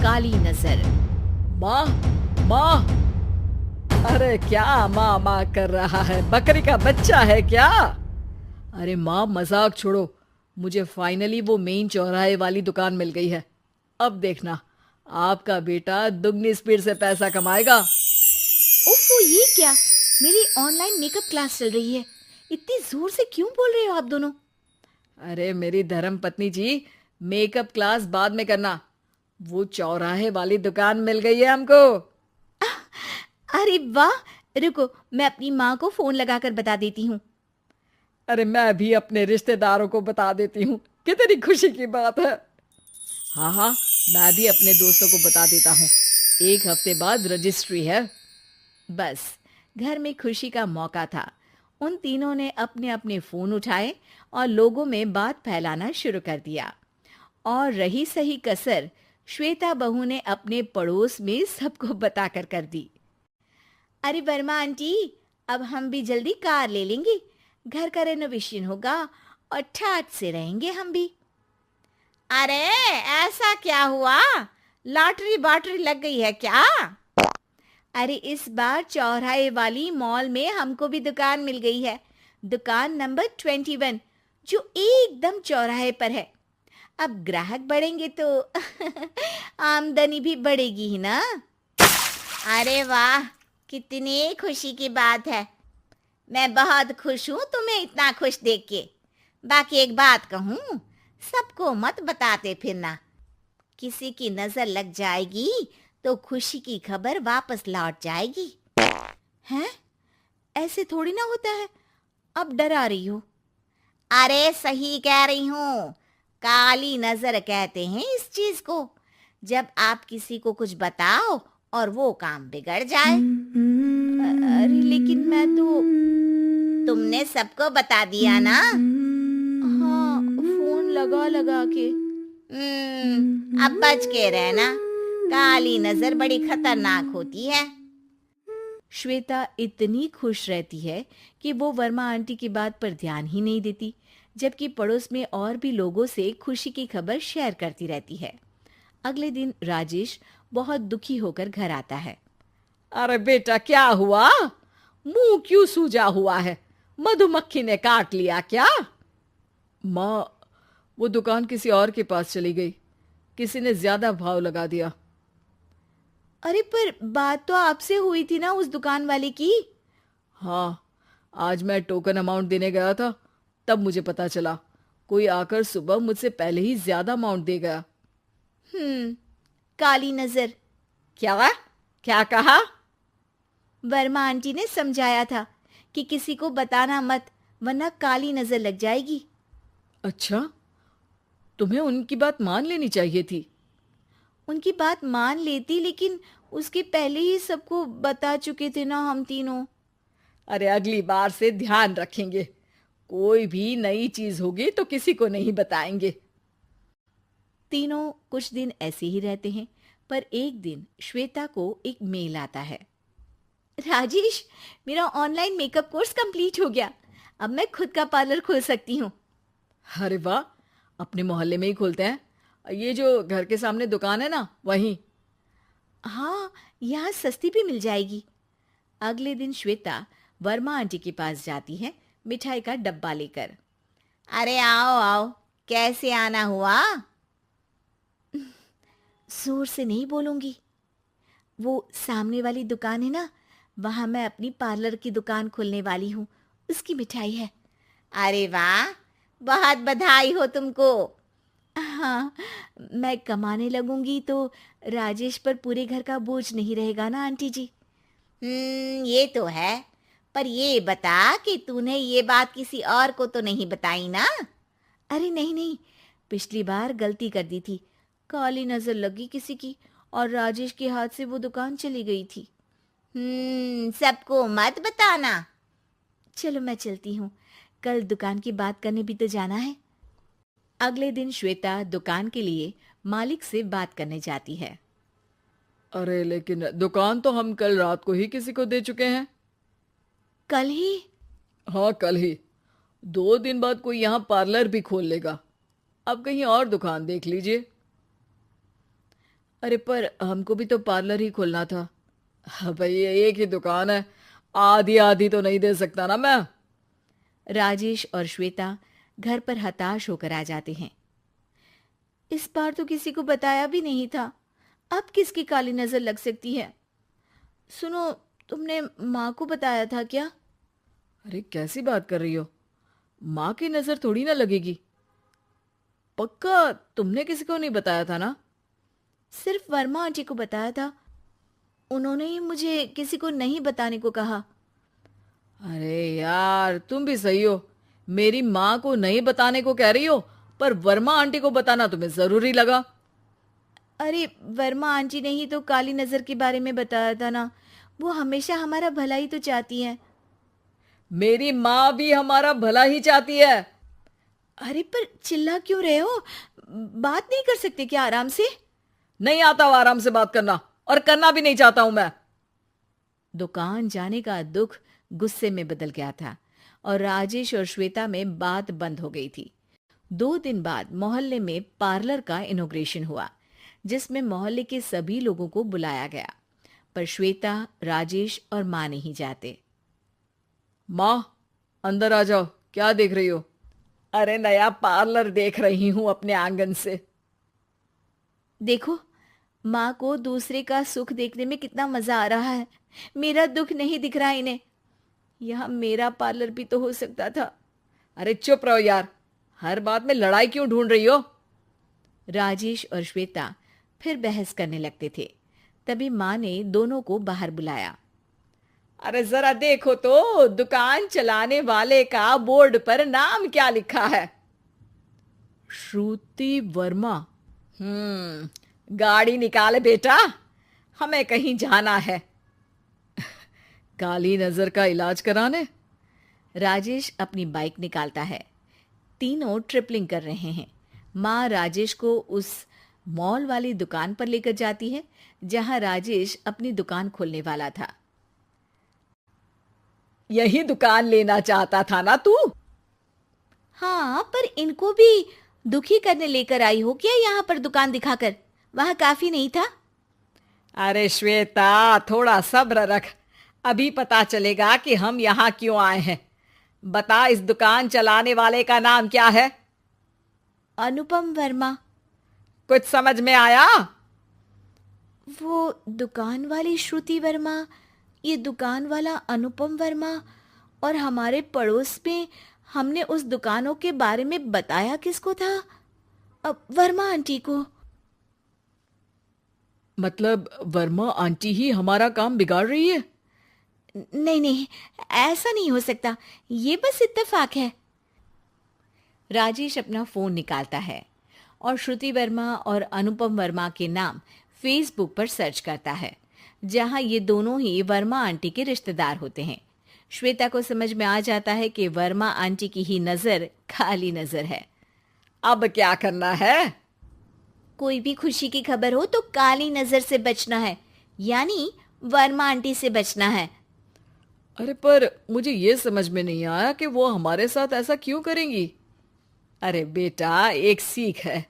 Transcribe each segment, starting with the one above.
काली नजर। माँ, माँ, अरे क्या माँ माँ कर रहा है? बकरी का बच्चा है क्या? अरे माँ, मजाक छोड़ो। मुझे फाइनली वो मेन चौराहे वाली दुकान मिल गई है। अब देखना, आपका बेटा दुगनी स्पीड से पैसा कमाएगा। ओफो, ये क्या? मेरी ऑनलाइन मेकअप क्लास चल रही है। इतनी जोर से क्यों बोल रहे हो आप दोनों? अरे मेरी धर्म पत्नी जी, मेकअप क्लास बाद में करना। वो चौराहे वाली दुकान मिल गई है हमको। अरे वाह! रुको, मैं अपनी माँ को फोन लगाकर बता देती हूँ। अरे मैं भी अपने रिश्तेदारों को बता देती हूँ। कितनी खुशी की बात है। हाँ हाँ, मैं भी अपने दोस्तों को बता देता हूँ। 1 हफ्ते बाद रजिस्ट्री है। बस, घर में खुशी का मौका था। उन तीनों ने अपने अपने फोन उठाए और लोगों में बात फैलाना शुरू कर दिया। और रही सही कसर, श्वेता बहू ने अपने पड़ोस में सबको बताकर कर दी। अरे वर्मा आंटी, अब हम भी जल्दी कार ले लेंगे। घर का रेनोवेशन होगा और ठाट से रहेंगे हम भी। अरे, ऐसा क्या हुआ? लॉटरी बाटरी लग गई है क्या? अरे, इस बार चौराहे वाली मॉल में हमको भी दुकान मिल गई है। दुकान नंबर 21, जो एकदम चौराहे पर है। अब ग्राहक बढ़ेंगे तो आमदनी भी बढ़ेगी ही ना। अरे वाह, कितनी खुशी की बात है। मैं बहुत खुश हूँ तुम्हें इतना खुश देख के। बाकी एक बात कहूँ, सबको मत बताते फिरना। किसी की नजर लग जाएगी तो खुशी की खबर वापस लौट जाएगी। हैं? ऐसे थोड़ी ना होता है। अब डरा रही हो। अरे सही कह रही हूँ, काली नजर कहते हैं इस चीज को। जब आप किसी को कुछ बताओ और वो काम बिगड़ जाए। अरे लेकिन मैं तो। तुमने सबको बता दिया ना? हाँ, फोन लगा लगा के। अब बच के रहना, काली नजर बड़ी खतरनाक होती है। श्वेता इतनी खुश रहती है कि वो वर्मा आंटी की बात पर ध्यान ही नहीं देती, जबकि पड़ोस में और भी लोगों से खुशी की खबर शेयर करती रहती है। अगले दिन राजेश बहुत दुखी होकर घर आता है। अरे बेटा, क्या हुआ? मुंह क्यों सूजा हुआ है? मधुमक्खी ने काट लिया क्या? माँ, वो दुकान किसी और के पास चली गई। किसी ने ज्यादा भाव लगा दिया। अरे पर बात तो आपसे हुई थी ना उस दुकान वाले की। हाँ, आज मैं टोकन अमाउंट देने गया था, तब मुझे पता चला। कोई आकर सुबह मुझसे पहले ही ज्यादा अमाउंट दे गया। काली नजर। क्या? क्या कहा? वर्मा आंटी ने समझाया था कि किसी को बताना मत, वरना काली नजर लग जाएगी। अच्छा, तुम्हें उनकी बात मान लेनी चाहिए थी। उनकी बात मान लेती, लेकिन उसके पहले ही सबको बता चुके थे ना हम तीनों। अरे अगली बार से ध्यान रखेंगे। कोई भी नई चीज होगी तो किसी को नहीं बताएंगे। तीनों कुछ दिन ऐसे ही रहते हैं, पर एक दिन श्वेता को एक मेल आता है। राजेश, मेरा ऑनलाइन मेकअप कोर्स कंप्लीट हो गया। अब मैं खुद का पार्लर खोल सकती हूँ। अरे वाह, अपने मोहल्ले में ही खोलते हैं। ये जो घर के सामने दुकान है ना, वहीं। हाँ, यहाँ सस्ती भी मिल जाएगी। अगले दिन श्वेता वर्मा आंटी के पास जाती है, मिठाई का डब्बा लेकर। अरे आओ आओ, कैसे आना हुआ? जोर से नहीं बोलूंगी। वो सामने वाली दुकान है ना, वहां मैं अपनी पार्लर की दुकान खोलने वाली हूँ। उसकी मिठाई है। अरे वाह, बहुत बधाई हो तुमको। हाँ, मैं कमाने लगूंगी तो राजेश पर पूरे घर का बोझ नहीं रहेगा ना आंटी जी। ये तो है। पर ये बता कि तूने ये बात किसी और को तो नहीं बताई ना? अरे नहीं नहीं, पिछली बार गलती कर दी थी। काली नजर लगी किसी की और राजेश के हाथ से वो दुकान चली गई थी। सबको मत बताना। चलो मैं चलती हूँ, कल दुकान की बात करने भी तो जाना है। अगले दिन श्वेता दुकान के लिए मालिक से बात करने जाती है। अरे लेकिन दुकान तो हम कल रात को ही किसी को दे चुके हैं। कल ही? हाँ, कल ही। 2 दिन बाद कोई यहाँ पार्लर भी खोल लेगा। अब कहीं और दुकान देख लीजिए। अरे पर हमको भी तो पार्लर ही खोलना था। हाँ भाई, एक ही दुकान है, आधी आधी तो नहीं दे सकता ना मैं। राजेश और श्वेता घर पर हताश होकर आ जाते हैं। इस बार तो किसी को बताया भी नहीं था, अब किसकी काली नजर लग सकती है। सुनो, तुमने माँ को बताया था क्या? अरे कैसी बात कर रही हो, माँ की नजर थोड़ी ना लगेगी। पक्का तुमने किसी को नहीं बताया था ना? सिर्फ वर्मा आंटी को बताया था, उन्होंने ही मुझे किसी को नहीं बताने को कहा। अरे यार, तुम भी सही हो, मेरी माँ को नहीं बताने को कह रही हो, पर वर्मा आंटी को बताना तुम्हें जरूरी लगा। अरे वर्मा आंटी ने ही तो काली नजर के बारे में बताया था ना, वो हमेशा हमारा भला ही तो चाहती है। मेरी माँ भी हमारा भला ही चाहती है। अरे पर चिल्ला क्यों रहे हो? बात नहीं कर सकते क्या आराम से? नहीं आता वो आराम से बात करना, और करना भी नहीं चाहता हूं मैं। दुकान जाने का दुख गुस्से में बदल गया था और राजेश और श्वेता में बात बंद हो गई थी। 2 दिन बाद मोहल्ले में पार्लर का इनॉग्रेशन हुआ, जिसमें मोहल्ले के सभी लोगों को बुलाया गया, पर श्वेता, राजेश और माँ नहीं जाते। माँ, अंदर आ जाओ, क्या देख रही हो? अरे नया पार्लर देख रही हूं अपने आंगन से। देखो, माँ को दूसरे का सुख देखने में कितना मजा आ रहा है, मेरा दुख नहीं दिख रहा इन्हें। यहाँ मेरा पार्लर भी तो हो सकता था। अरे चुप रहो यार, हर बात में लड़ाई क्यों ढूंढ रही हो? राजेश और श्वेता फिर बहस करने लगते थे। तभी माँ ने दोनों को बाहर बुलाया। अरे जरा देखो तो, दुकान चलाने वाले का बोर्ड पर नाम क्या लिखा है? श्रुति वर्मा। गाड़ी निकाले बेटा, हमें कहीं जाना है। काली नजर का इलाज कराने? राजेश अपनी बाइक निकालता है। तीनों ट्रिपलिंग कर रहे हैं। माँ राजेश को उस मॉल वाली दुकान पर लेकर जाती है जहां राजेश अपनी दुकान खोलने वाला था। यही दुकान लेना चाहता था ना तू? हाँ, पर इनको भी दुखी करने लेकर आई हो क्या यहाँ पर दुकान दिखाकर? वहां काफी नहीं था? अरे श्वेता, थोड़ा सब्र रख, अभी पता चलेगा कि हम यहाँ क्यों आए हैं। बता, इस दुकान चलाने वाले का नाम क्या है? अनुपम वर्मा। कुछ समझ में आया? वो दुकान वाली श्रुति वर्मा, ये दुकान वाला अनुपम वर्मा, और हमारे पड़ोस में हमने उस दुकानों के बारे में बताया किसको था? अब वर्मा आंटी को। मतलब वर्मा आंटी ही हमारा काम बिगाड़ रही है? नहीं नहीं, ऐसा नहीं हो सकता, ये बस इत्तेफाक है। राजेश अपना फोन निकालता है और श्रुति वर्मा और अनुपम वर्मा के नाम फेसबुक पर सर्च करता है, जहां ये दोनों ही वर्मा आंटी के रिश्तेदार होते हैं। श्वेता को समझ में आ जाता है कि वर्मा आंटी की ही नजर काली नजर है। अब क्या करना है? कोई भी खुशी की खबर हो तो काली नजर से बचना है, यानी वर्मा आंटी से बचना है। अरे पर मुझे ये समझ में नहीं आया कि वो हमारे साथ ऐसा क्यों करेंगी। अरे बेटा, एक सीख है,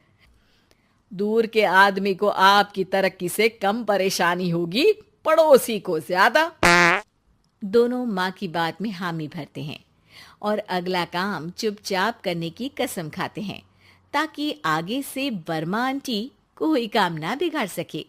दूर के आदमी को आपकी तरक्की से कम परेशानी होगी, पड़ोसी को ज्यादा। दोनों माँ की बात में हामी भरते हैं और अगला काम चुपचाप करने की कसम खाते हैं, ताकि आगे से वर्मा आंटी कोई काम ना बिगाड़ सके।